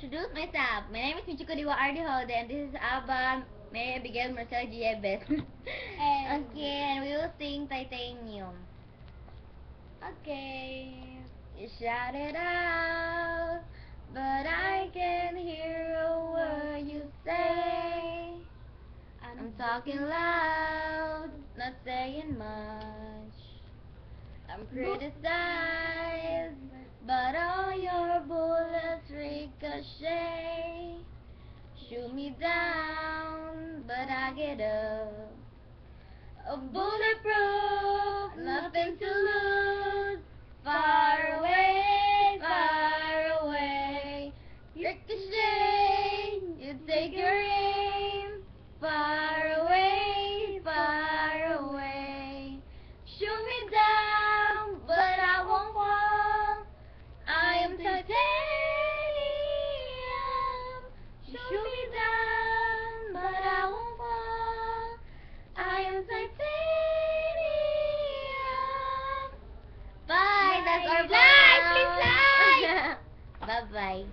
introduce myself. My name is Michiko Diwa Ardihode, and this is Aba Mary Abigail Marcel Giebes. Okay, and we will sing Titanium. Okay. You shout it out, but I can't hear a word you say. I'm talking loud, not saying much. I'm criticized, but all your bullets ricochet. Shoot me down, but I get up. A bulletproof, nothing to lose. Far away, far away. Ricochet, you take your aim. Far away, far away. Shoot me down, but I won't fall. I am titanium. Shoot me down, but I won't fall. I am titanium. Bye. That's our Fly, please fly. Bye bye.